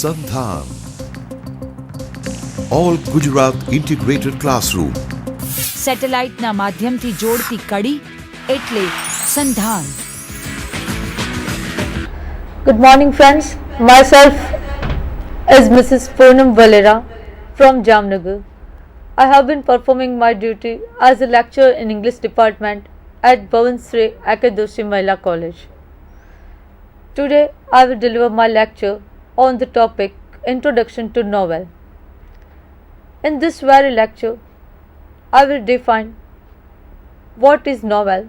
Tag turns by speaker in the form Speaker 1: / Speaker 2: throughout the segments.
Speaker 1: SADNAHAN, All Gujarat Integrated Classroom.
Speaker 2: સેટેલાઇટના માધ્યમથી જોડતી કડી એટલે સંધાન.
Speaker 3: Good morning friends, myself is Mrs. Poonam Valera from Jamnagar. I have been performing my duty as a lecturer in English department at Bhavan Sri Akadoshi Mahila College. Today I will deliver my lecture on the topic Introduction to Novel. In this very lecture, I will define what is novel,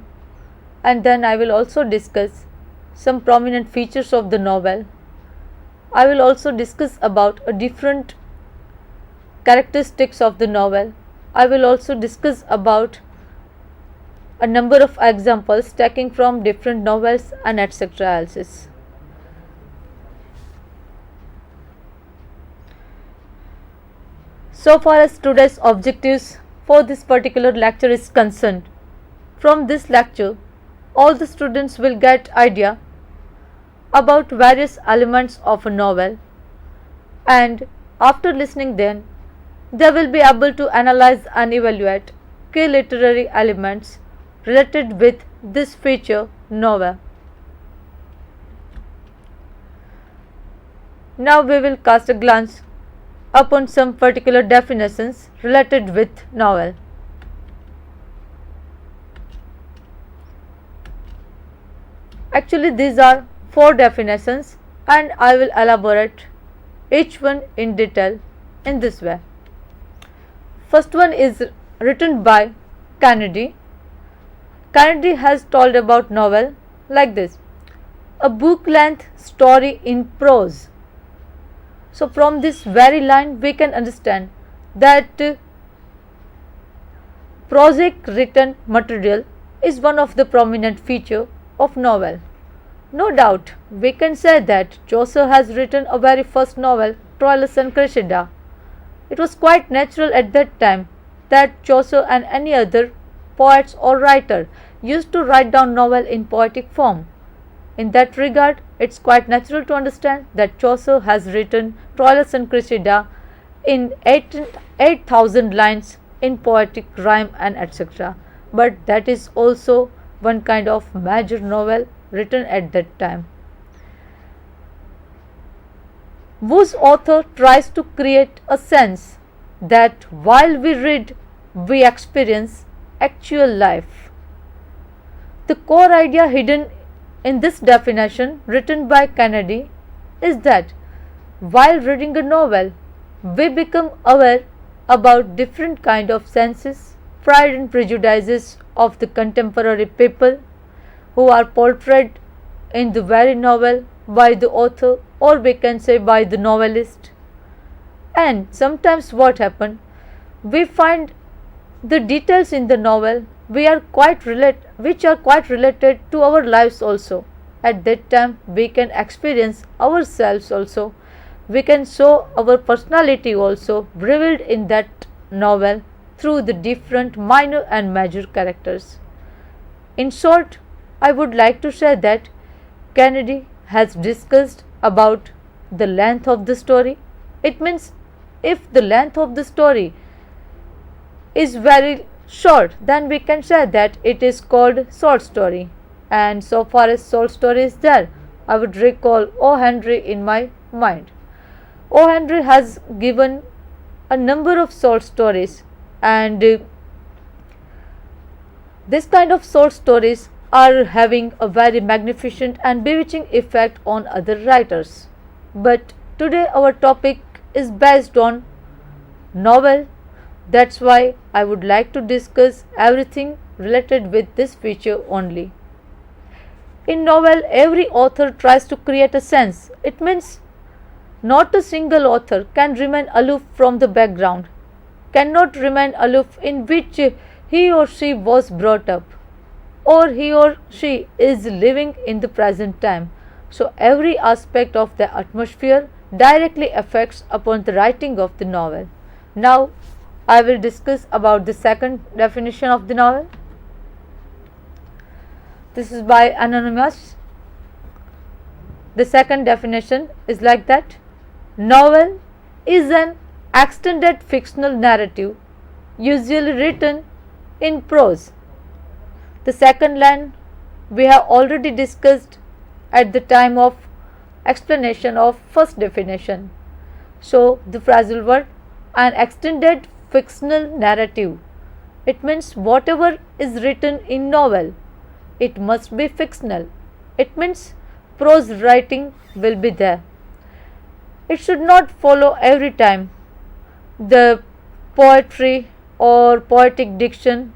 Speaker 3: and then I will also discuss some prominent features of the novel. I will also discuss about different characteristics of the novel. I will also discuss about a number of examples taken from different novels and etc. else. So far as today's objectives for this particular lecture is concerned, from this lecture all the students will get idea about various elements of a novel, and after listening then they will be able to analyze and evaluate key literary elements related with this feature novel. Now we will cast a glance upon some particular definitions related with novel. Actually these are 4 definitions and I will elaborate each one in detail in this way. First one is written by Kennedy. Kennedy has told about novel like this: a book length story in prose. So from this very line we can understand that prosic written material is one of the prominent feature of novel. No doubt we can say that Chaucer has written a very first novel, Troilus and Cressida. It was quite natural at that time that Chaucer and any other poets or writer used to write down novel in poetic form. In that regard, it's quite natural to understand that Chaucer has written Troilus and Cressida in 8,000 lines in poetic rhyme and etc. But that is also one kind of major novel written at that time, whose author tries to create a sense that while we read, we experience actual life. The core idea hidden in this definition written by Kennedy is that while reading a novel, we become aware about different kind of senses, pride and prejudices of the contemporary people who are portrayed in the very novel by the author, or we can say by the novelist. And sometimes what happens, we find the details in the novel which are quite related to our lives also. At that time we can experience ourselves also, we can show our personality also revealed in that novel through the different minor and major characters. In short, I would like to say that Kennedy has discussed about the length of the story. It means if the length of the story is very short, then we can say that it is called short story. And so far as short story is there, I would recall O. Henry in my mind. O. Henry has given a number of short stories, and this kind of short stories are having a very magnificent and bewitching effect on other writers. But today our topic is based on novel. That's why I would like to discuss everything related with this feature only. In novel, every author tries to create a sense. It means not a single author can remain aloof from the background, cannot remain aloof in which he or she was brought up, or he or she is living in the present time. So every aspect of the atmosphere directly affects upon the writing of the novel. Now I will discuss about the second definition of the novel. This is by Anonymous. The second definition is like that: Novel is an extended fictional narrative, usually written in prose. The second line we have already discussed at the time of explanation of first definition. So, the phrasal word an extended fictional narrative. It means whatever is written in novel, it must be fictional. It means prose writing will be there. It should not follow every time the poetry or poetic diction.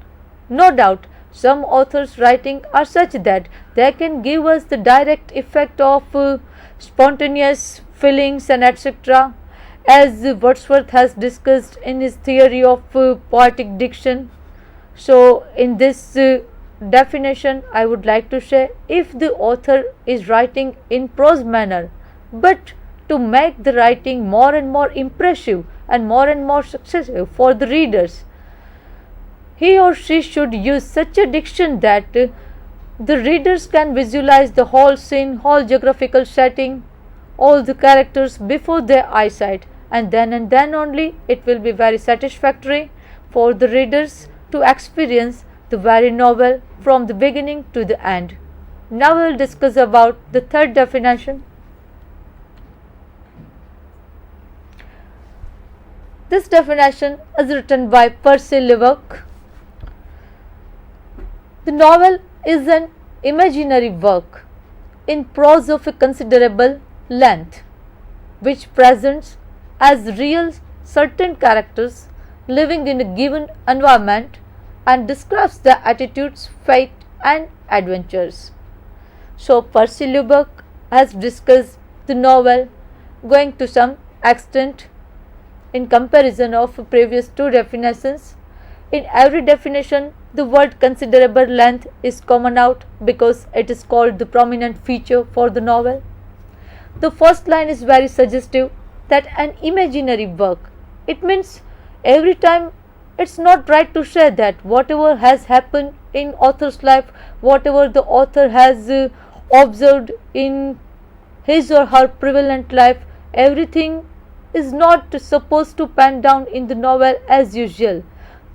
Speaker 3: No doubt, some authors' writing are such that they can give us the direct effect of spontaneous feelings and etc. As Wordsworth has discussed in his theory of poetic diction. So, in this definition, I would like to say if the author is writing in prose manner, but to make the writing more and more impressive and more successful for the readers, he or she should use such a diction that the readers can visualize the whole scene, whole geographical setting, all the characters before their eyesight, and then only it will be very satisfactory for the readers to experience the very novel from the beginning to the end. Now we will discuss about the third definition. This definition is written by Percy Levesque. The novel is an imaginary work in prose of a considerable length, which presents as real certain characters living in a given environment and describes their attitudes, fate, and adventures. So, Percy Levesque has discussed the novel going to some extent in comparison of previous two definitions. In every definition, the word considerable length is common out because it is called the prominent feature for the novel. The first line is very suggestive that an imaginary work. It means every time it's not right to say that whatever has happened in author's life, whatever the author has observed in his or her prevalent life, everything is not supposed to pan down in the novel as usual.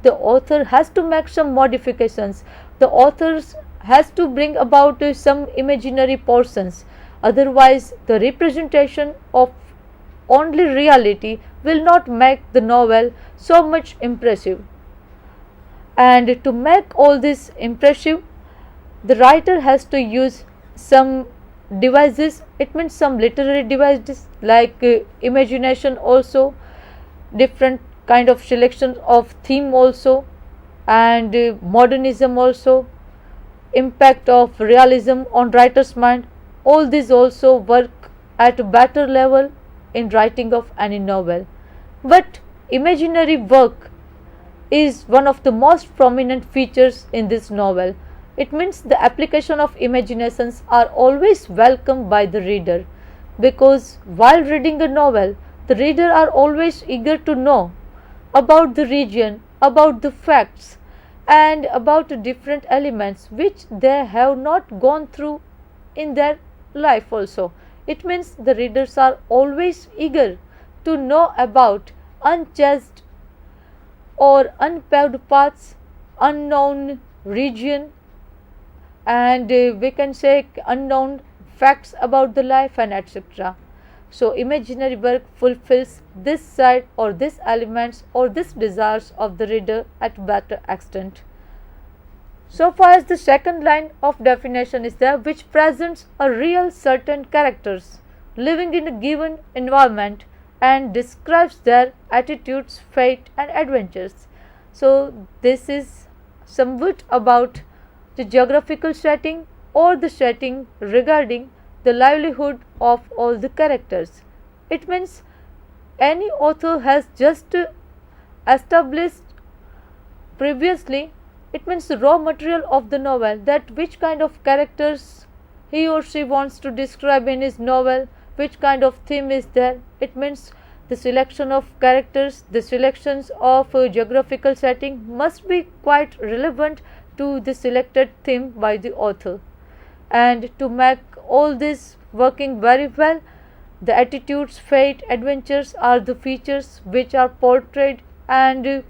Speaker 3: The author has to make some modifications. The author has to bring about some imaginary portions. Otherwise, the representation of only reality will not make the novel so much impressive. And to make all this impressive, the writer has to use some devices. It means some literary devices like imagination also, different kind of selection of theme also, and modernism also, impact of realism on writer's mind. All these also work at a better level in writing of any novel. But imaginary work is one of the most prominent features in this novel. It means the application of imaginations are always welcomed by the reader, because while reading a novel, the reader are always eager to know about the region, about the facts, and about different elements which they have not gone through in their life also. It means the readers are always eager to know about unchased or unpaved paths, unknown region, and we can say unknown facts about the life and etc. So, imaginary work fulfills this side or this elements or this desires of the reader at better extent. So far as the second line of definition is there, which presents a real certain characters living in a given environment and describes their attitudes, fate, and adventures. So, this is somewhat about the geographical setting or the setting regarding the livelihood of all the characters. It means any author has just established previously, it means the raw material of the novel, that which kind of characters he or she wants to describe in his novel, which kind of theme is there. It means the selection of characters, the selections of geographical setting must be quite relevant to the selected theme by the author. And to make all this working very well, The attitudes, fate, adventures are the features which are portrayed and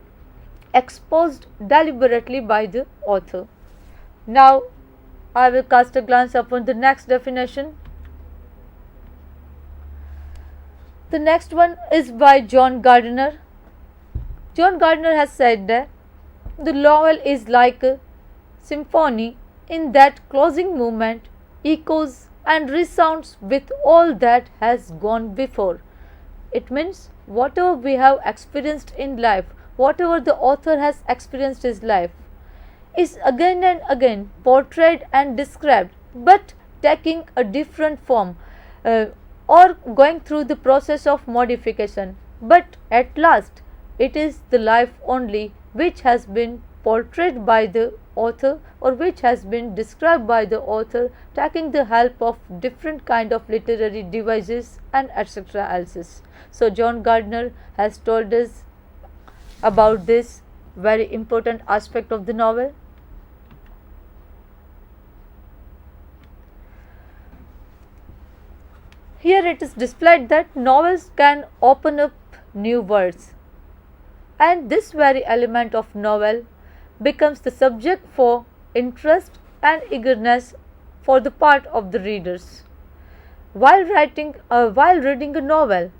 Speaker 3: exposed deliberately by the author. Now, I will cast a glance upon the next definition. The next one is by John Gardner. John Gardner has said that the novel is like a symphony in that closing movement echoes and resounds with all that has gone before. It means whatever we have experienced in life, whatever the author has experienced in his life, is again and again portrayed and described, but taking a different form or going through the process of modification. But at last, it is the life only which has been portrayed by the author or which has been described by the author, taking the help of different kind of literary devices and etc. else. So John Gardner has told us about this very important aspect of the novel. Here it is displayed that novels can open up new worlds, and this very element of novel becomes the subject for interest and eagerness for the part of the readers. While reading a novel,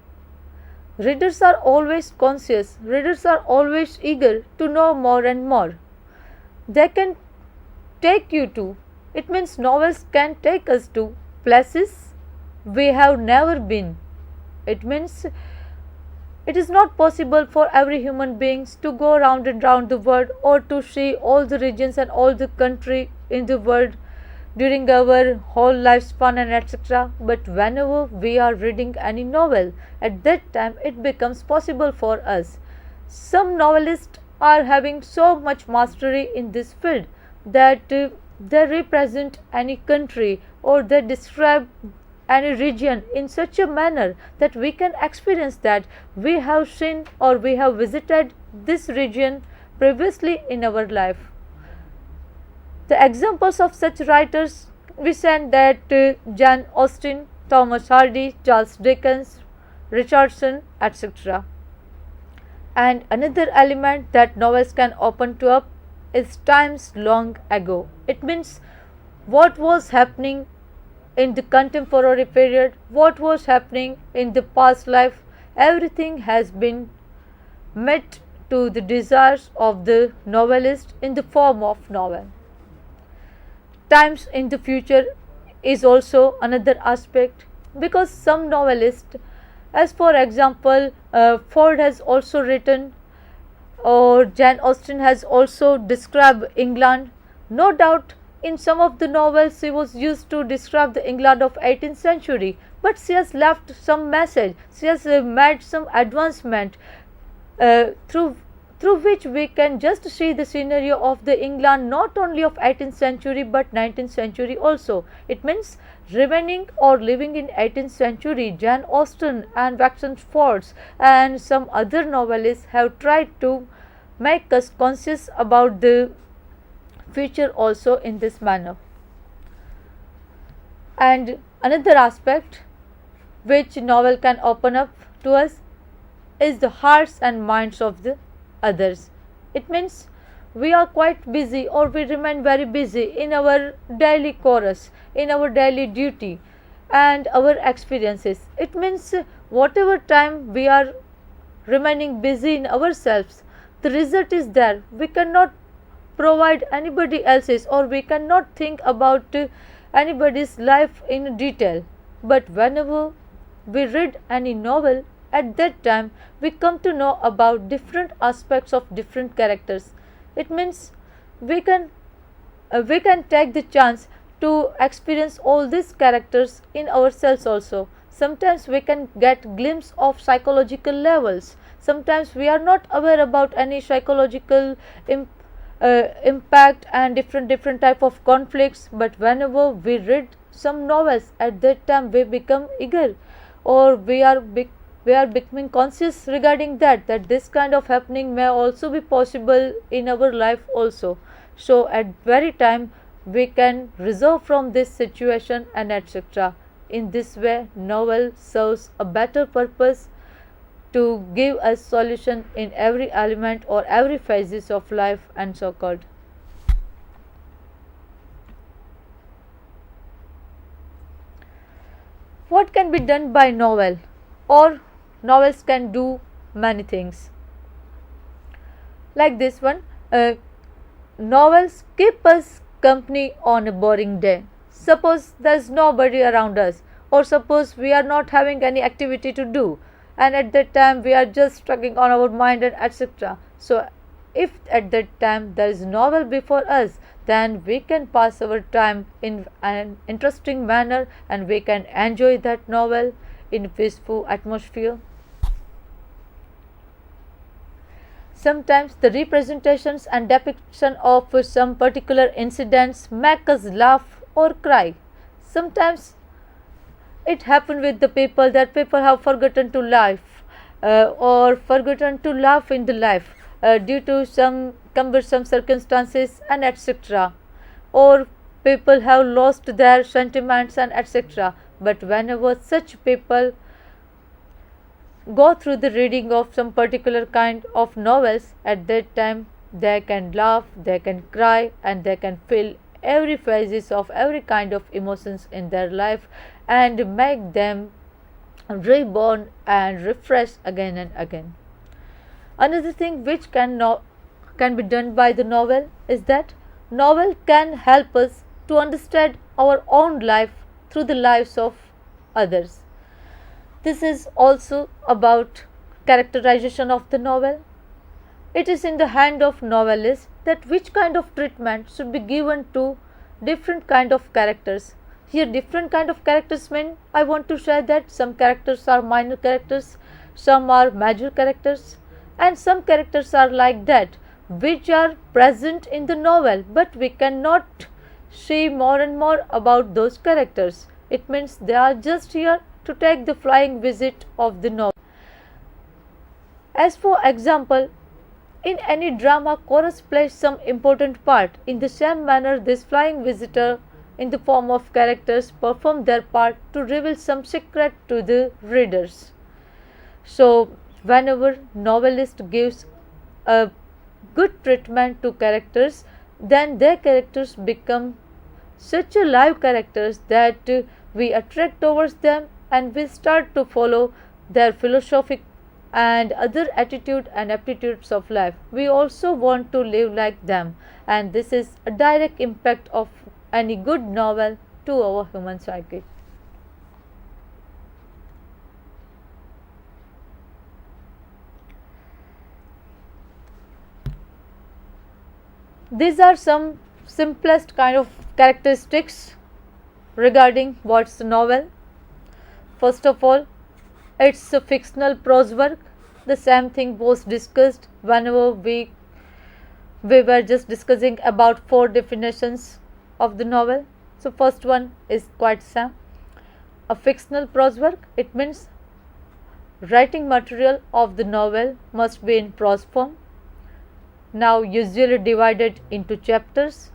Speaker 3: readers are always conscious, readers are always eager to know more and more. They can take you to, it means novels can take us to places we have never been. It means it is not possible for every human beings to go round and round the world or to see all the regions and all the country in the world during our whole lifespan and etc. But whenever we are reading any novel, at that time it becomes possible for us. Some novelists are having so much mastery in this field that they represent any country or they describe any region in such a manner that we can experience that we have seen or we have visited this region previously in our life. The examples of such writers we said that Jane Austen, Thomas Hardy, Charles Dickens, Richardson, etc. And another element that novels can open to up is times long ago. It means what was happening in the contemporary period, what was happening in the past life, everything has been met to the desires of the novelist in the form of novel. Times in the future is also another aspect, because some novelists, as for example Ford has also written or Jane Austen has also described England. No doubt in some of the novels she was used to describe the England of 18th century, but she has left some message, she has made some advancement through which we can just see the scenario of the England not only of 18th century but 19th century also. It means remaining or living in 18th century, Jane Austen and Waxman Fords and some other novelists have tried to make us conscious about the future also in this manner. And another aspect which novel can open up to us is the hearts and minds of the others. It means we are quite busy or we remain very busy in our daily chorus, in our daily duty and our experiences. It means whatever time we are remaining busy in ourselves, the result is there. We cannot provide anybody else's or we cannot think about anybody's life in detail. But whenever we read any novel, at that time we come to know about different aspects of different characters. It means we can take the chance to experience all these characters in ourselves also. Sometimes we can get glimpse of psychological levels. Sometimes we are not aware about any psychological impact and different type of conflicts, but whenever we read some novels, at that time we become eager or we are becoming conscious regarding that this kind of happening may also be possible in our life also. So at very time we can resolve from this situation and etc. In this way, novel serves a better purpose to give us solution in every element or every phases of life and so called. What can be done by novel? Or novels can do many things. Like this one, novels keep us company on a boring day. Suppose there is nobody around us, or suppose we are not having any activity to do, and at that time we are just struggling on our mind and etc. So if at that time there is novel before us, then we can pass our time in an interesting manner and we can enjoy that novel in peaceful atmosphere. Sometimes the representations and depiction of some particular incidents make us laugh or cry. Sometimes it happens with the people that people have forgotten to laugh or forgotten to laugh in the life due to some cumbersome circumstances and etc. Or people have lost their sentiments and etc. But whenever such people go through the reading of some particular kind of novels, at that time they can laugh, they can cry, and they can feel every phases of every kind of emotions in their life and make them reborn and refresh again and again. Another thing which can be done by the novel is that novel can help us to understand our own life through the lives of others. This is also about characterization of the novel. It is in the hand of novelist that which kind of treatment should be given to different kind of characters. Here different kind of characters mean I want to share that some characters are minor characters, some are major characters, and some characters are like that which are present in the novel but we cannot see more and more about those characters. It means they are just here to take the flying visit of the novel. As for example, in any drama, chorus plays some important part. In the same manner, this flying visitor in the form of characters perform their part to reveal some secret to the readers. So whenever novelist gives a good treatment to characters, then their characters become such a live characters that we attract towards them and we start to follow their philosophic and other attitude and aptitudes of life. We also want to live like them, and this is a direct impact of any good novel to our human psyche. These are some simplest kind of characteristics regarding what's a novel. First of all, it's a fictional prose work. The same thing was discussed whenever we were just discussing about 4 definitions of the novel. So first one is quite same. A fictional prose work, it means writing material of the novel must be in prose form. Now usually divided into chapters.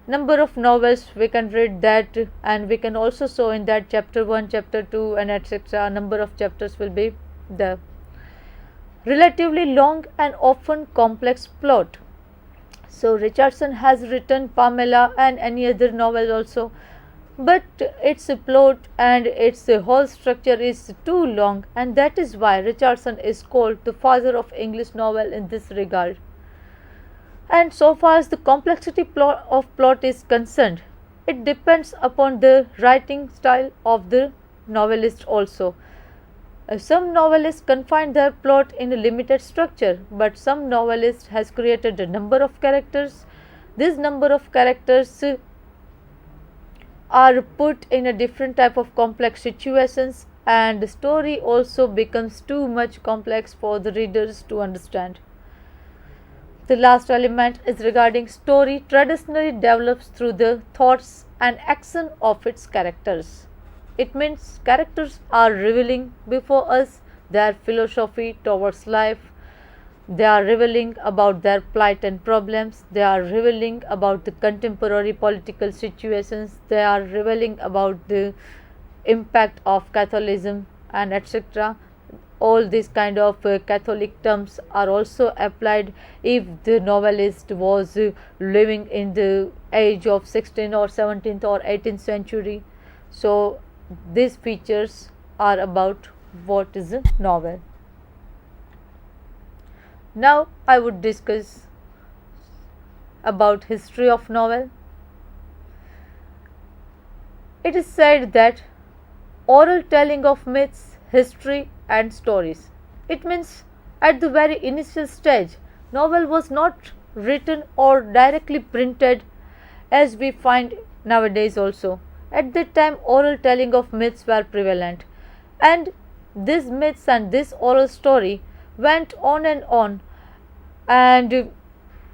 Speaker 3: Number of novels we can read that, and we can also show in that chapter 1, chapter 2 and etc. Number of chapters will be there. Relatively long and often complex plot. So Richardson has written Pamela and any other novel also, but its plot and its whole structure is too long, and that is why Richardson is called the father of English novel in this regard. And so far as the complexity of plot is concerned, it depends upon the writing style of the novelist also. Some novelists confine their plot in a limited structure, but some novelist has created a number of characters. This number of characters are put in a different type of complex situations, and the story also becomes too much complex for the readers to understand. The last element is regarding story traditionally develops through the thoughts and action of its characters. It means characters are revealing before us their philosophy towards life. They are revealing about their plight and problems. They are revealing about the contemporary political situations. They are revealing about the impact of Catholicism and etc. All these kind of Catholic terms are also applied if the novelist was living in the age of 16th or 17th or 18th century. So these features are about what is a novel. Now I would discuss about history of novel. It is said that oral telling of myths, history and stories. It means at the very initial stage, novel was not written or directly printed as we find nowadays also. At that time, oral telling of myths were prevalent, and these myths and this oral story went on and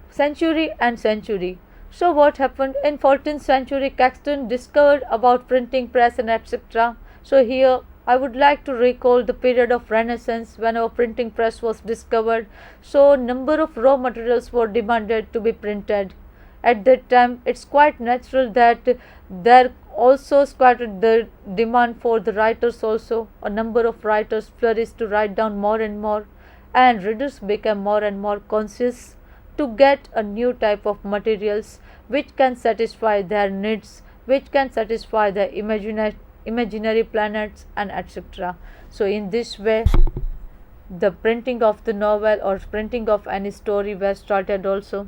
Speaker 3: century and century. So what happened in 14th century, Caxton discovered about printing press and etc. So here I would like to recall the period of Renaissance when our printing press was discovered. So number of raw materials were demanded to be printed. At that time, it's quite natural that there also scattered the demand for the writers also. A number of writers flourished to write down more and more, and readers became more and more conscious to get a new type of materials which can satisfy their needs, which can satisfy their imaginary planets and etc. So in this way, the printing of the novel or printing of any story were started also.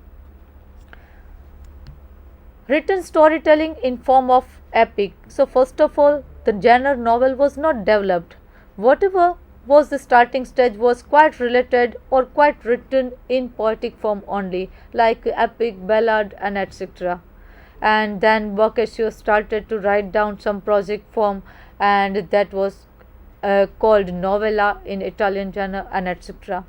Speaker 3: Written storytelling in form of epic. So first of all, the genre novel was not developed. Whatever was the starting stage was quite related or quite written in poetic form only, like epic, ballad and etc. And then Boccaccio started to write down some project form, and that was called novella in Italian genre and etc.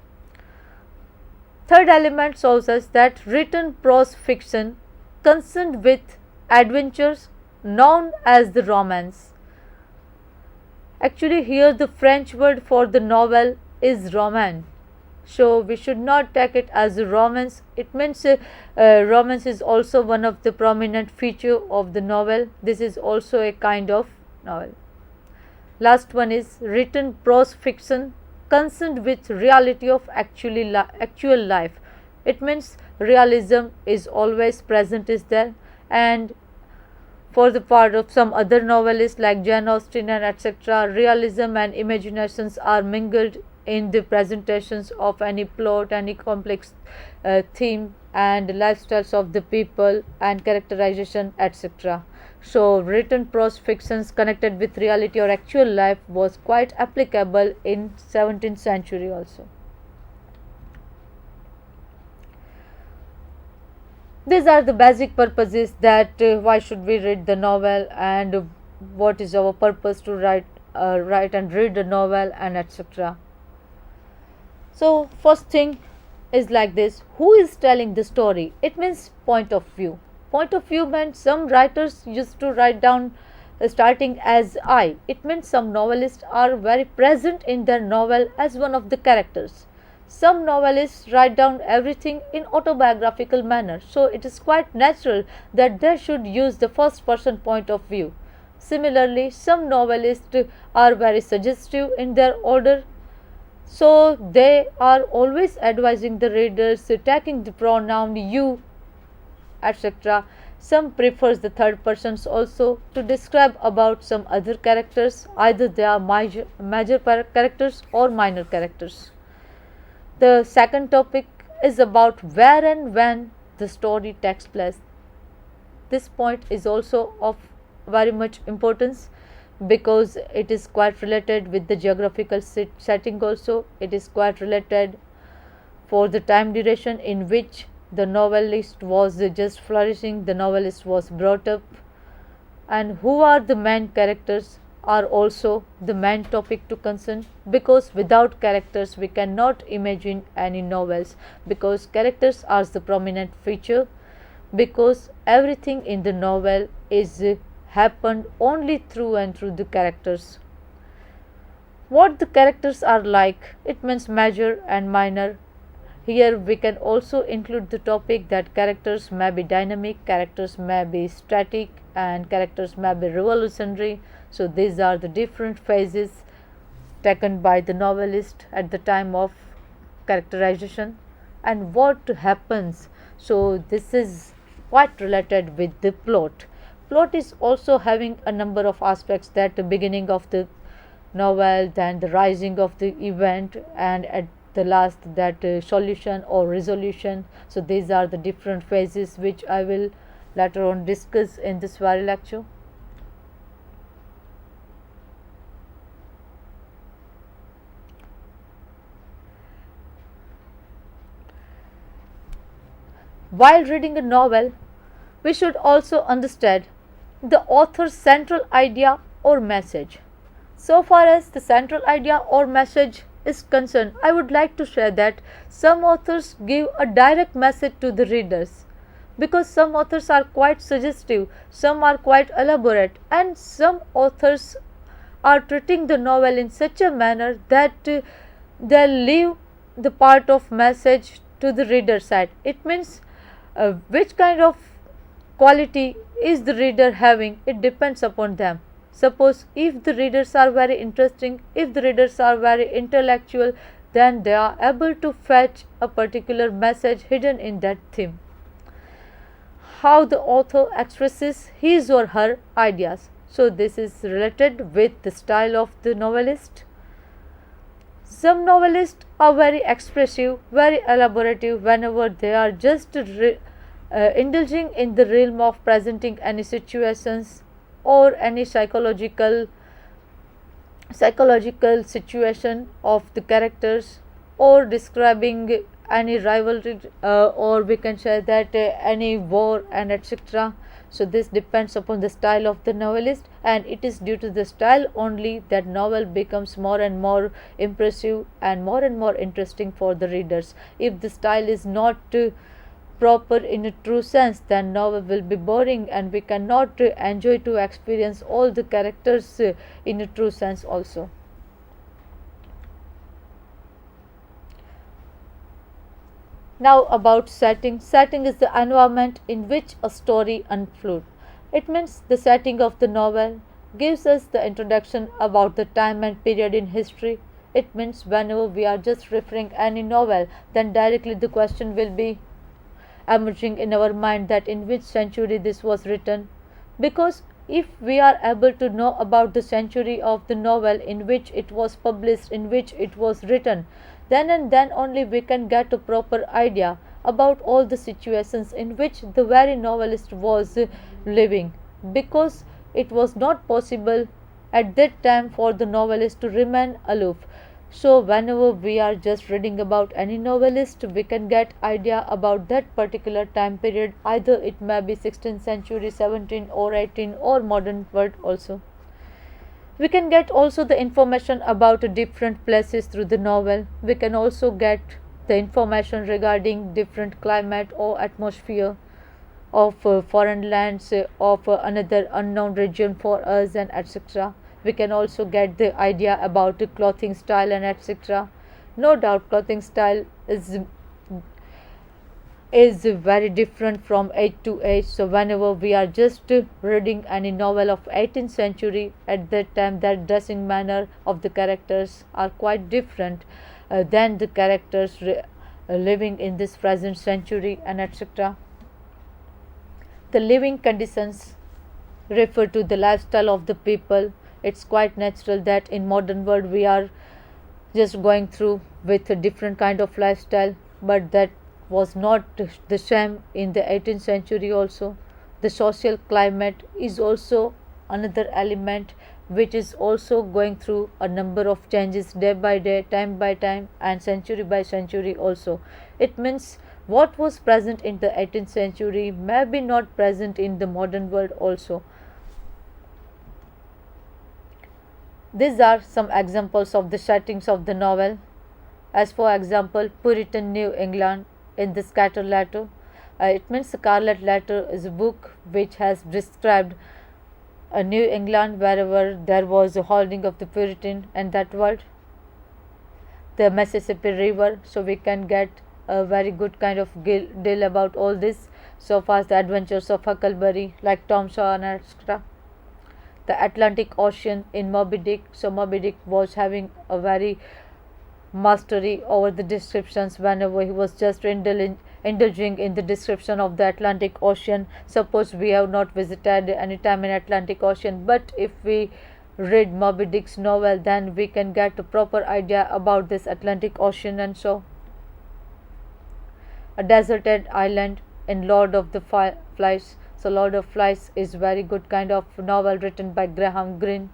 Speaker 3: Third element shows us that written prose fiction concerned with adventures known as the romance. Actually here the French word for the novel is roman. So we should not take it as a romance. It means romance is also one of the prominent feature of the novel. This is also a kind of novel. Last one is written prose fiction concerned with reality of actual life. It means realism is always present is there, and for the part of some other novelists like Jane Austen and etc., realism and imaginations are mingled in the presentations of any plot, any complex theme and lifestyles of the people and characterization etc. So written prose fictions connected with reality or actual life was quite applicable in 17th century also. These are the basic purposes that why should we read the novel and what is our purpose to write and read the novel and etc. So first thing is like this: who is telling the story? It means point of view. Point of view meant some writers used to write down starting as I. It means some novelists are very present in their novel as one of the characters. Some novelists write down everything in autobiographical manner, so it is quite natural that they should use the first person point of view. Similarly, some novelists are very suggestive in their order, so they are always advising the readers taking the pronoun you etc. Some prefers the third persons also to describe about some other characters, either they are major characters or minor characters. The second topic is about where and when the story takes place. This point is also of very much importance because it is quite related with the geographical setting also. It is quite related for the time duration in which the novelist was just flourishing, the novelist was brought up, and who are the main characters are also the main topic to concern, because without characters we cannot imagine any novels, because characters are the prominent feature, because everything in the novel is happened only through and through the characters. What the characters are like, it means major and minor. Here we can also include the topic that characters may be dynamic, characters may be static and characters may be revolutionary. So these are the different phases taken by the novelist at the time of characterization. And what happens, so this is quite related with the plot. Plot is also having a number of aspects, that the beginning of the novel, then the rising of the event, and at the last that solution or resolution. So these are the different phases which I will later on discuss in this very lecture. While reading a novel, we should also understand the author's central idea or message. So far as the central idea or message is concerned, I would like to share that some authors give a direct message to the readers, because some authors are quite suggestive, some are quite elaborate, and some authors are treating the novel in such a manner that they leave the part of message to the reader side. It means which kind of quality is the reader having, it depends upon them. Suppose if the readers are very interesting, if the readers are very intellectual, then they are able to fetch a particular message hidden in that theme. How the author expresses his or her ideas. So this is related with the style of the novelist. Some novelists are very expressive, very elaborative whenever they are just indulging in the realm of presenting any situations or any psychological situation of the characters, or describing any rivalry, or we can say that any war and etc. So this depends upon the style of the novelist, and it is due to the style only that novel becomes more and more impressive and more interesting for the readers. If the style is not proper in a true sense, then novel will be boring, and we cannot enjoy to experience all the characters in a true sense also. Now about setting. Setting is the environment in which a story unfolds. It means the setting of the novel gives us the introduction about the time and period in history. It means whenever we are just referring any novel, then directly the question will be emerging in our mind that in which century this was written, because if we are able to know about the century of the novel in which it was published, in which it was written, then and then only we can get a proper idea about all the situations in which the very novelist was living, because it was not possible at that time for the novelist to remain aloof. So whenever we are just reading about any novelist, we can get idea about that particular time period, either it may be 16th century, 17th or 18th or modern world also. We can get also the information about different places through the novel. We can also get the information regarding different climate or atmosphere of foreign lands, of another unknown region for us, and etc. We can also get the idea about the clothing style and etc. No doubt clothing style is very different from age to age. So whenever we are just reading any novel of 18th century, at that time that dressing manner of the characters are quite different than the characters living in this present century and etc. The living conditions refer to the lifestyle of the people. It's quite natural that in modern world we are just going through with a different kind of lifestyle, but that was not the same in the 18th century also. The social climate is also another element which is also going through a number of changes day by day, time by time, and century by century also. It means what was present in the 18th century may be not present in the modern world also. These are some examples of the settings of the novel. As for example, Puritan New England in the Scarlet Letter. It means Scarlet Letter is a book which has described New England, wherever there was a holding of the Puritan and that world. The Mississippi River, so we can get a very good kind of deal about all this. So far as the adventures of Huckleberry, like Tom Sawyer and etc. The Atlantic Ocean in Moby Dick. So Moby Dick was having a very mastery over the descriptions whenever he was just indulging in the description of the Atlantic Ocean. Suppose we have not visited any time in Atlantic Ocean, but if we read Moby Dick's novel, then we can get a proper idea about this Atlantic Ocean. And so a deserted island in Lord of the Flies. So Lord of Flies is very good kind of novel written by Graham Greene.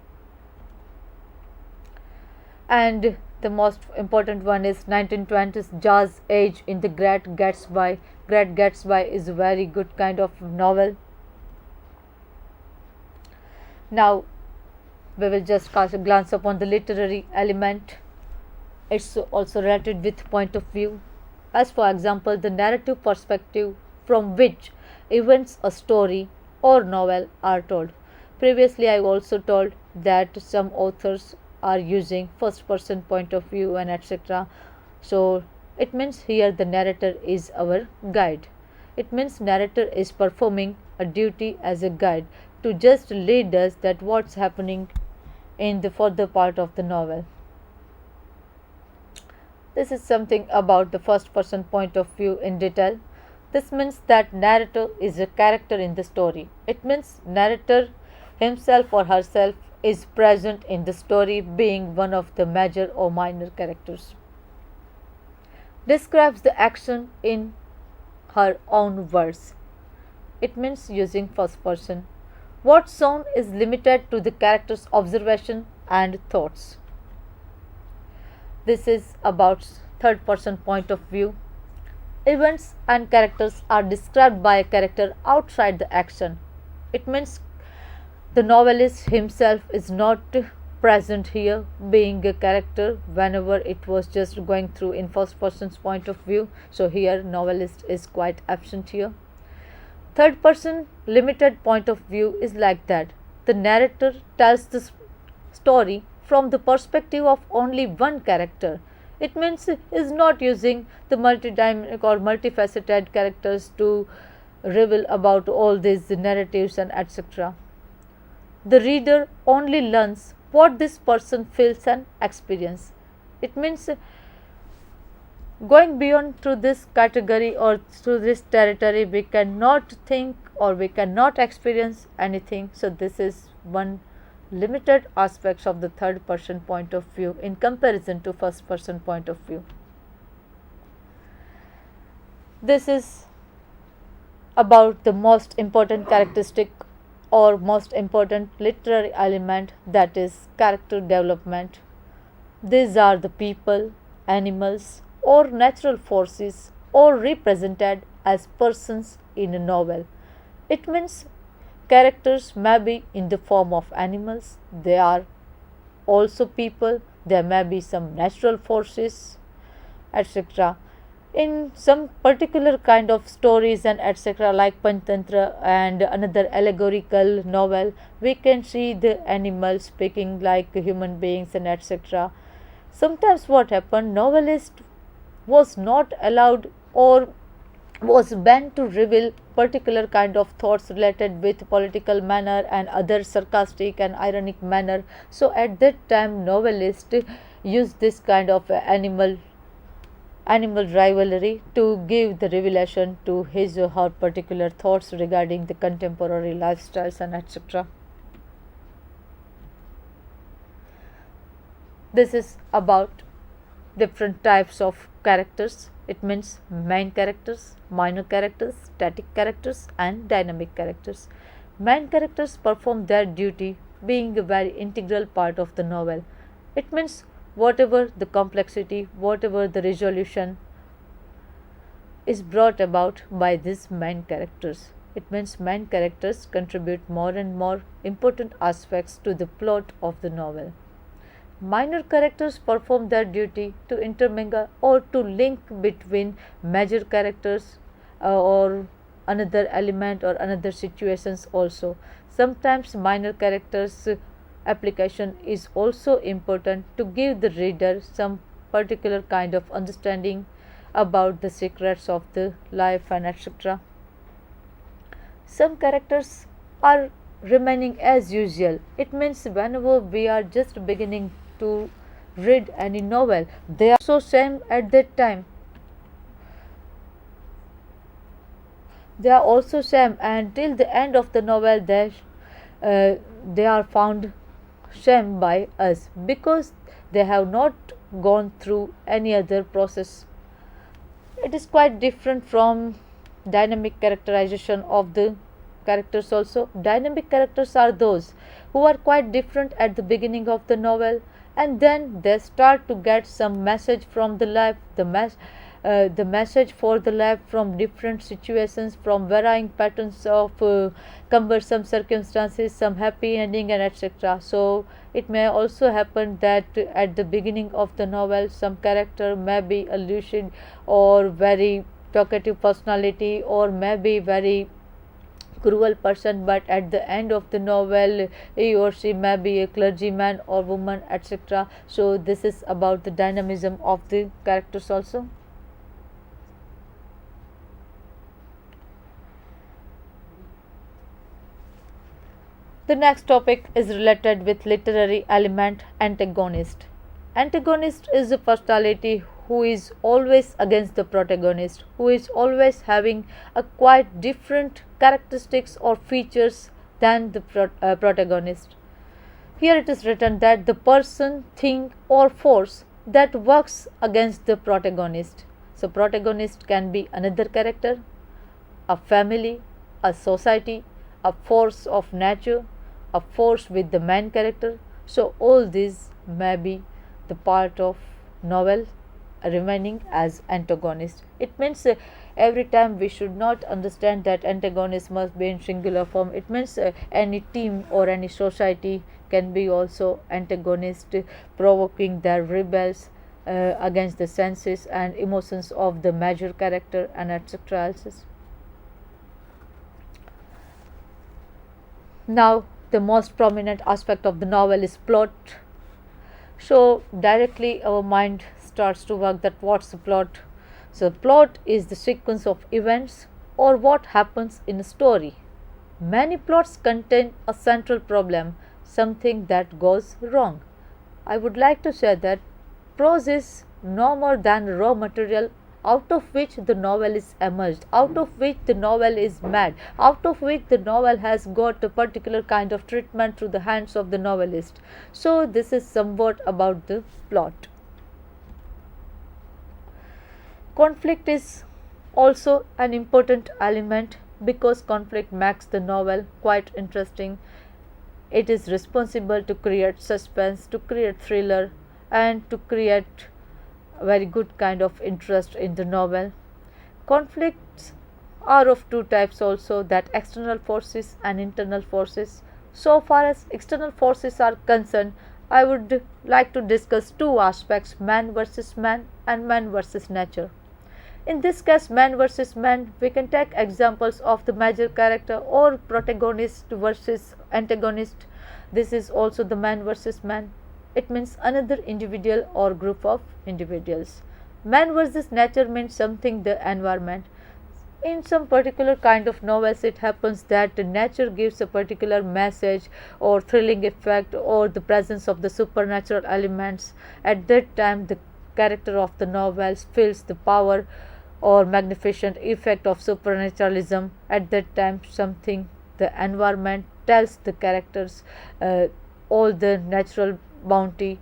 Speaker 3: And the most important one is 1920s jazz age in the Great Gatsby. Great Gatsby is a very good kind of novel. Now we will just cast a glance upon the literary element. It's also related with point of view, as for example the narrative perspective from which events, a story or novel are told. Previously I also told that some authors are using first person point of view and etc. So it means here the narrator is our guide. It means narrator is performing a duty as a guide to just lead us that what's happening in the further part of the novel. This is something about the first person point of view in detail. This means that narrator is a character in the story. It means narrator himself or herself is present in the story, being one of the major or minor characters. Describes the action in her own words. It means using first person. What's shown is limited to the character's observation and thoughts. This is about third person point of view. Events and characters are described by a character outside the action. It means the novelist himself is not present here, being a character whenever it was just going through in first person's point of view. So here novelist is quite absent here. Third person limited point of view is like that. The narrator tells the story from the perspective of only one character. It means is not using the multifaceted characters to reveal about all these narratives and etc. The reader only learns what this person feels and experiences. It means going beyond through this category or through this territory, we cannot think or we cannot experience anything. So this is one limited aspects of the third person point of view in comparison to first person point of view. This is about the most important characteristic or most important literary element, that is character development. These are the people, animals or natural forces or represented as persons in a novel. It means characters may be in the form of animals, they are also people, there may be some natural forces, etc. In some particular kind of stories and etc. like Pantantra and another allegorical novel, we can see the animals speaking like human beings and etc. Sometimes what happened, novelist was not allowed or was banned to reveal particular kind of thoughts related with political manner and other sarcastic and ironic manner. So at that time novelist used this kind of animal rivalry to give the revelation to his or her particular thoughts regarding the contemporary lifestyles and etc. This is about different types of characters. It means main characters, minor characters, static characters and dynamic characters. Main characters perform their duty, being a very integral part of the novel. It means whatever the complexity, whatever the resolution is brought about by these main characters. It means main characters contribute more and more important aspects to the plot of the novel. Minor characters perform their duty to intermingle or to link between major characters or another element or another situations also. Sometimes minor characters application is also important to give the reader some particular kind of understanding about the secrets of the life and etc. Some characters are remaining as usual. It means whenever we are just beginning to read any novel, they are so same at that time. They are also same, and till the end of the novel they are found same by us because they have not gone through any other process. It is quite different from dynamic characterization of the characters also. Dynamic characters are those who are quite different at the beginning of the novel, and then they start to get some message from the life, the message for the life from different situations, from varying patterns of cumbersome circumstances, some happy ending and etc. So it may also happen that at the beginning of the novel some character may be a lucid or very talkative personality, or may be very cruel person, but at the end of the novel he or she may be a clergyman or woman etc. So this is about the dynamism of the characters also. The next topic is related with literary element, antagonist. Antagonist is a personality who is always against the protagonist, who is always having a quite different characteristics or features than the protagonist. Here it is written that the person, thing or force that works against the protagonist. So protagonist can be another character, a family, a society, a force of nature, a force with the main character. So all these may be the part of novel remaining as antagonist. It means every time we should not understand that antagonist must be in singular form. It means any team or any society can be also antagonist, provoking their rebels against the senses and emotions of the major character and etc. else. Now the most prominent aspect of the novel is plot. So directly our mind starts to work that what's the plot. So plot is the sequence of events or what happens in a story. Many plots contain a central problem, something that goes wrong. I would like to say that prose is no more than raw material out of which the novel is emerged, out of which the novel is made, out of which the novel has got a particular kind of treatment through the hands of the novelist. So this is somewhat about the plot. Conflict is also an important element because conflict makes the novel quite interesting. It is responsible to create suspense, to create thriller, and to create very good kind of interest in the novel. Conflicts are of two types also, that external forces and internal forces. So far as external forces are concerned, I would like to discuss two aspects, man versus man and man versus nature. In this case, man versus man, we can take examples of the major character or protagonist versus antagonist. This is also the man versus man. It means another individual or group of individuals. Man versus nature means something, the environment. In some particular kind of novels, it happens that nature gives a particular message or thrilling effect or the presence of the supernatural elements. At that time, the character of the novels feels the power or magnificent effect of supernaturalism. At that time, something, the environment tells the characters all the natural bounty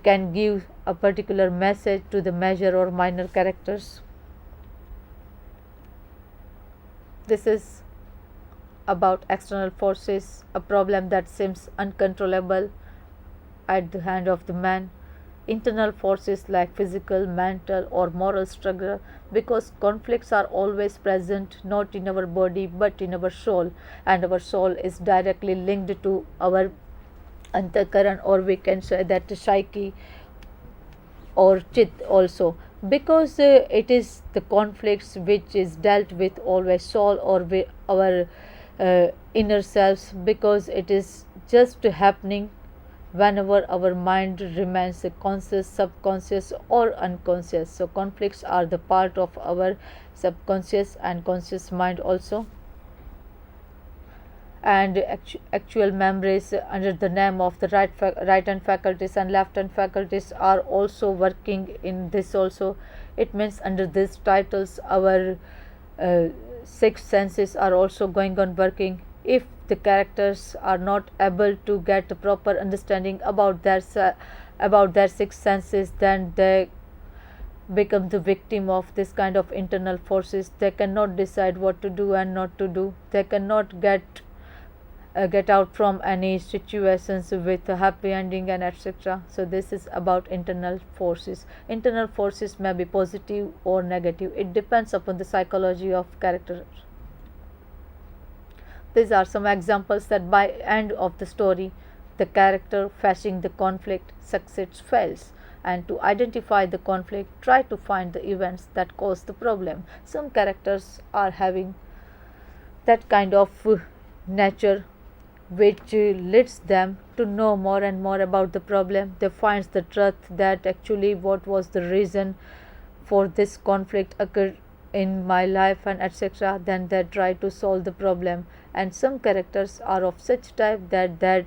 Speaker 3: can give a particular message to the major or minor characters. This is about external forces, a problem that seems uncontrollable at the hand of the man. Internal forces like physical, mental or moral struggle, because conflicts are always present not in our body but in our soul, and our soul is directly linked to our antakaran, or we can say that psyche or chit also, because it is the conflicts which is dealt with always soul or with our inner selves, because it is just happening whenever our mind remains conscious, subconscious, or unconscious. So conflicts are the part of our subconscious and conscious mind also. And actual memories under the name of the right hand faculties and left hand faculties are also working in this also. It means under these titles our six senses are also going on working. If the characters are not able to get a proper understanding about their six senses, then they become the victim of this kind of internal forces. They cannot decide what to do and not to do. They cannot get out from any situations with a happy ending and etc. So this is about internal forces. Internal forces may be positive or negative. It depends upon the psychology of character. These are some examples that by end of the story the character facing the conflict succeeds, fails, and to identify the conflict, try to find the events that cause the problem. Some characters are having that kind of nature which leads them to know more and more about the problem. They find the truth that actually what was the reason for this conflict occurred in my life and etc. Then they try to solve the problem. And some characters are of such type that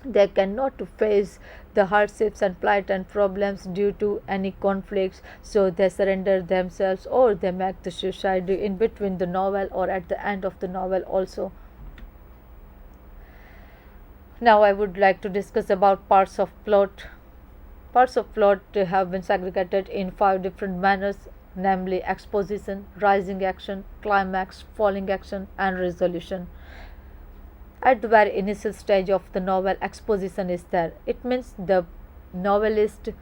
Speaker 3: they cannot face the hardships and plight and problems due to any conflicts, so they surrender themselves or they make the suicide in between the novel or at the end of the novel also. Now I would like to discuss about parts of plot. Parts of plot have been segregated in 5 different manners, namely exposition, rising action, climax, falling action, and resolution. At the very initial stage of the novel, exposition is there. It means the novelist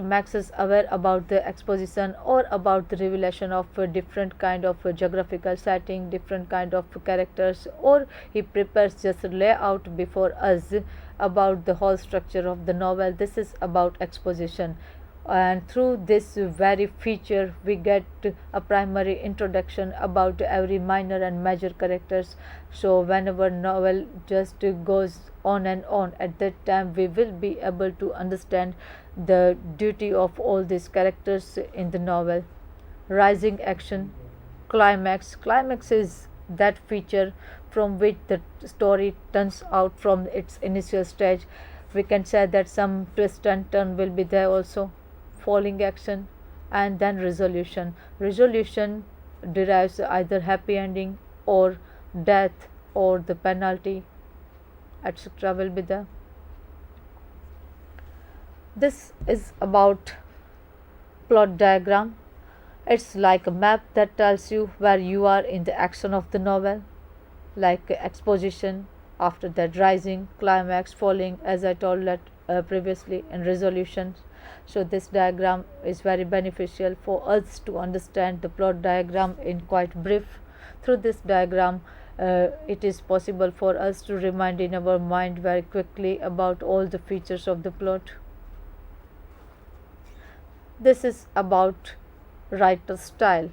Speaker 3: makes us aware about the exposition or about the revelation of a different kind of geographical setting, different kind of characters, or he prepares just a layout before us about the whole structure of the novel. This is about exposition, and through this very feature we get a primary introduction about every minor and major characters. So whenever novel just goes on and on, at that time we will be able to understand the duty of all these characters in the novel. Rising action, climax is that feature from which the story turns out from its initial stage. We can say that some twist and turn will be there also. Falling action, and then resolution. Resolution derives either happy ending or death or the penalty etc. will be there. This is about plot diagram. It's like a map that tells you where you are in the action of the novel, like exposition, after that rising, climax, falling, as I told that previously, and resolution. So this diagram is very beneficial for us to understand the plot diagram in quite brief. Through this diagram it is possible for us to remind in our mind very quickly about all the features of the plot. This is about writer's style.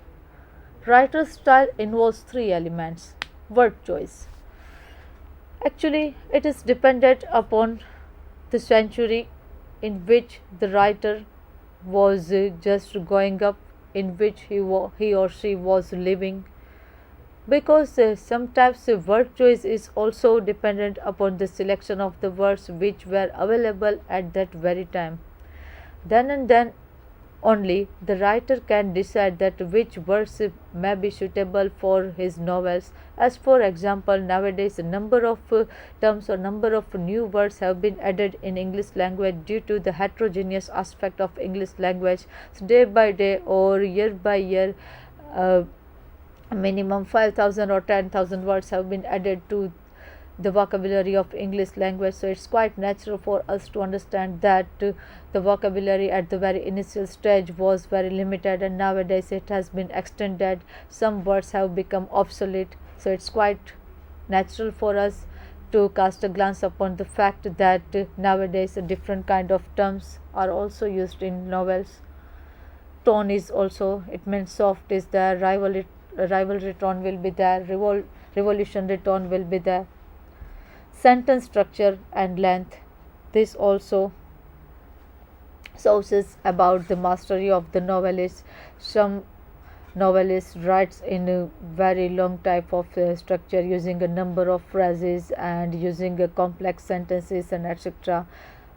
Speaker 3: Writer's style involves 3 elements. Word choice. Actually, it is dependent upon the century in which the writer was just going up, in which he or she was living, because sometimes word choice is also dependent upon the selection of the words which were available at that very time. Then and then only the writer can decide that which words may be suitable for his novels. As for example, nowadays a number of terms or number of new words have been added in English language due to the heterogeneous aspect of English language. So day by day or year by year minimum 5,000 or 10,000 words have been added to the vocabulary of English language. So it's quite natural for us to understand that the vocabulary at the very initial stage was very limited, and nowadays it has been extended. Some words have become obsolete. So it's quite natural for us to cast a glance upon the fact that nowadays a different kind of terms are also used in novels. Tone is also, it means soft is there, rivalry tone will be there, revolutionary tone will be there. sentence structure and length. This also sources about the mastery of the novelist. Some novelist writes in a very long type of structure, using a number of phrases and using a complex sentences and etc.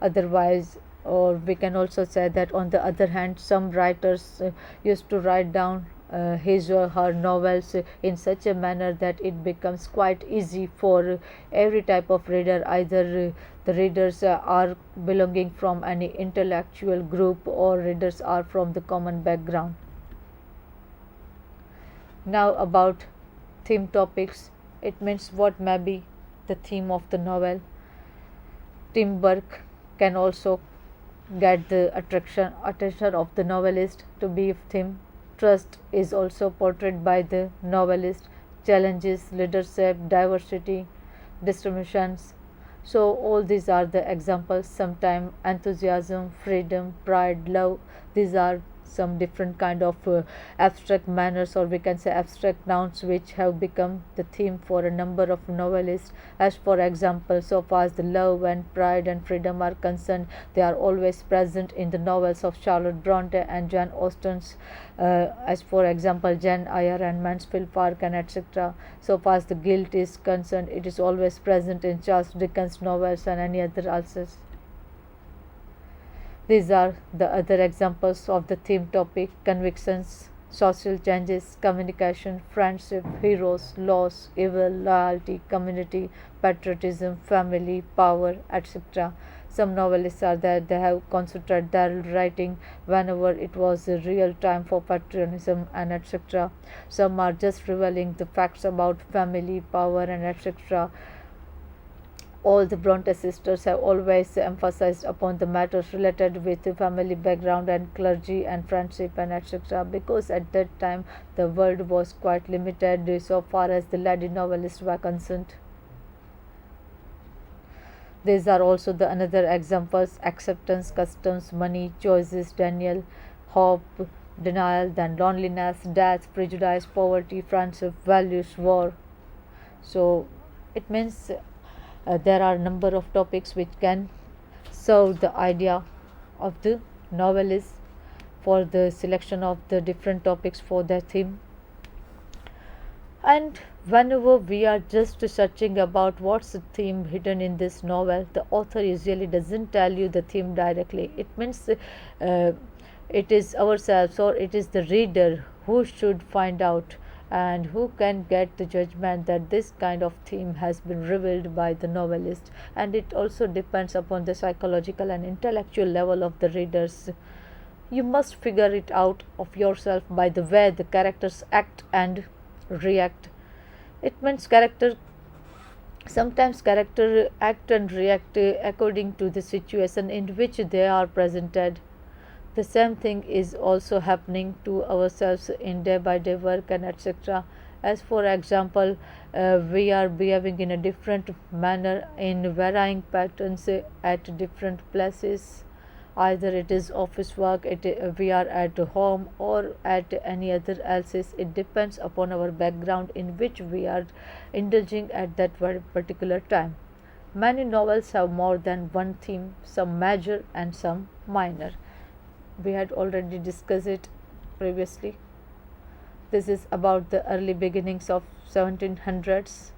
Speaker 3: Otherwise, or we can also say that on the other hand, some writers used to write down his or her novels in such a manner that it becomes quite easy for every type of reader, either the readers are belonging from any intellectual group or readers are from the common background. Now about theme topics, it means what may be the theme of the novel. Tim Burke can also get the attention of the novelist to be a theme. Trust is also portrayed by the novelist. Challenges, leadership, diversity, distributions. So all these are the examples. Sometimes enthusiasm, freedom, pride, love. These are some different kind of abstract manners, or we can say abstract nouns, which have become the theme for a number of novelists. As for example, so far as the love and pride and freedom are concerned, they are always present in the novels of Charlotte Bronte and Jane Austen's, as for example Jane Eyre and Mansfield Park and etc. So far as the guilt is concerned, it is always present in Charles Dickens novels and any other authors. These are the other examples of the theme topic: convictions, social changes, communication, friendship, heroes, loss, evil, loyalty, community, patriotism, family, power, etc. Some novelists are that they have concentrated their writing whenever it was a real time for patriotism and etc. Some are just revealing the facts about family, power and etc. All the Bronte sisters have always emphasized upon the matters related with the family background and clergy and friendship and etc. because at that time the world was quite limited so far as the lady novelists were concerned. These are also the another examples: acceptance, customs, money, choices, Daniel, hope, denial, then loneliness, death, prejudice, poverty, friendship, values, war. So it means there are a number of topics which can serve the idea of the novelist for the selection of the different topics for their theme. And whenever we are just searching about what's the theme hidden in this novel, the author usually doesn't tell you the theme directly. It means it is ourselves or it is the reader who should find out and who can get the judgment that this kind of theme has been revealed by the novelist. And it also depends upon the psychological and intellectual level of the readers. You must figure it out of yourself by the way the characters act and react. It means sometimes character act and react according to the situation in which they are presented. The same thing is also happening to ourselves in day by day work and etc. As for example, we are behaving in a different manner in varying patterns at different places. Either it is office work, we are at home or at any other else's. It depends upon our background in which we are indulging at that very particular time. Many novels have more than one theme, some major and some minor. We had already discussed it previously. This is about the early beginnings of 1700s.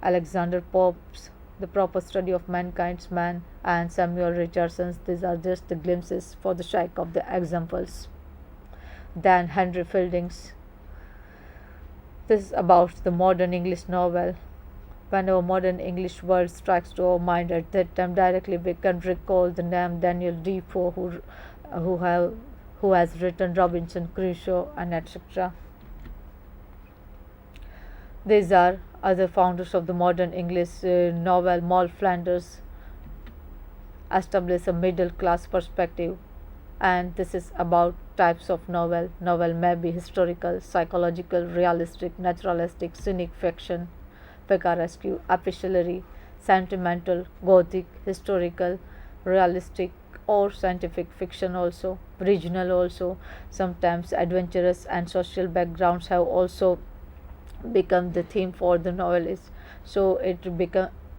Speaker 3: Alexander Pope's The Proper Study of Mankind's Man and Samuel Richardson's. These are just the glimpses for the sake of the examples. Then Henry Fielding's. This is about the modern English novel. Whenever modern English word strikes to our mind at that time, directly we can recall the name Daniel Defoe, who has written Robinson Crusoe and etc. These are other founders of the modern English novel. Moll Flanders established a middle class perspective, and this is about types of novel. Novel may be historical, psychological, realistic, naturalistic, scenic fiction, picaresque, epistolary, sentimental, gothic, historical, realistic, or scientific fiction also, regional also. Sometimes adventurous and social backgrounds have also become the theme for the novelist. So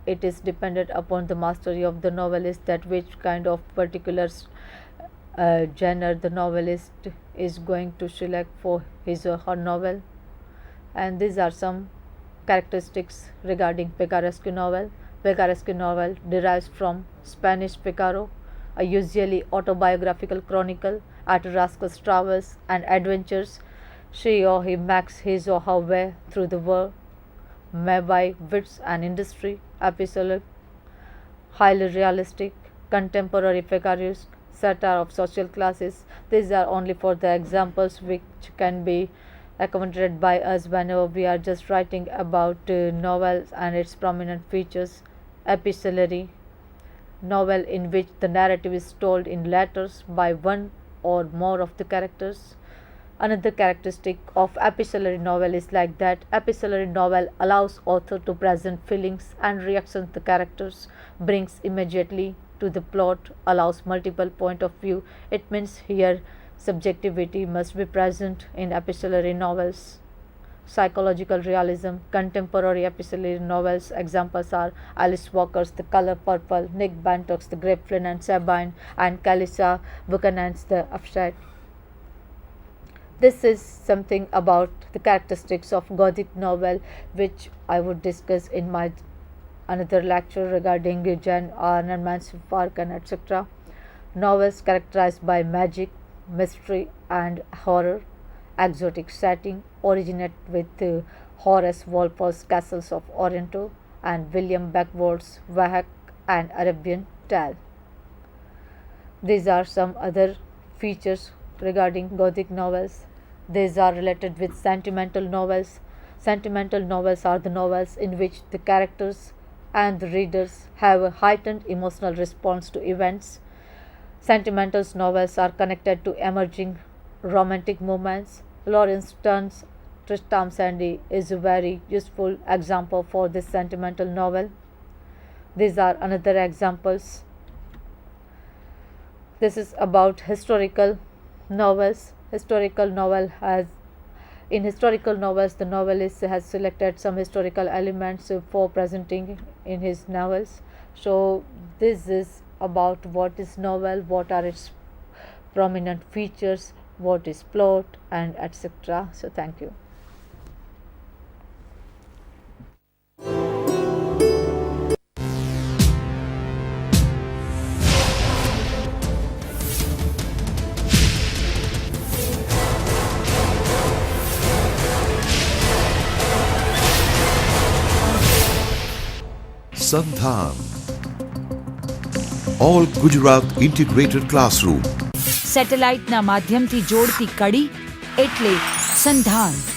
Speaker 3: it is dependent upon the mastery of the novelist, that which kind of particular genre the novelist is going to select for his or her novel. And these are some characteristics regarding Picaresque novel. Picaresque novel derives from Spanish picaro, a usually autobiographical chronicle. Picaresque's travels and adventures, she or he makes his or her way through the world, made by wits and industry. Epistolary, highly realistic, contemporary picaresque, satire of social classes. These are only for the examples which can be accommodated by us whenever we are just writing about novels and its prominent features. Epistolary novel, in which the narrative is told in letters by one or more of the characters. Another characteristic of epistolary novel is like that epistolary novel allows author to present feelings and reactions the characters, brings immediately to the plot, allows multiple point of view. It means here subjectivity must be present in epistolary novels. Psychological realism, contemporary epistolary novels examples are Alice Walker's The Color Purple, Nick Bantock's The Grape Flynn and Sabine, and Calissa Buchanan's The Abstract. This is something about the characteristics of Gothic novel, which I would discuss in my another lecture regarding Jane Austen, Mansfield Park, and etc. Novels characterized by magic, mystery, and horror. Exotic setting, originate with Horace Walpole's Castles of Otranto and William Beckford's Wahak and Arabian Tale. These are some other features regarding Gothic novels. These are related with sentimental novels. Sentimental novels are the novels in which the characters and the readers have a heightened emotional response to events. Sentimental novels are connected to emerging romantic moments. Lawrence Stern's Tristram Shandy is a very useful example for this sentimental novel. These are another examples. This is about historical novels. Historical novel has in historical novels the novelist has selected some historical elements for presenting in his novels. So this is about what is novel, what are its prominent features, what is plot, and etc. So thank you.
Speaker 1: SADNAHAN, All Gujarat Integrated Classroom.
Speaker 2: સેટેલાઇટના માધ્યમથી જોડતી કડી એટલે સંધાન.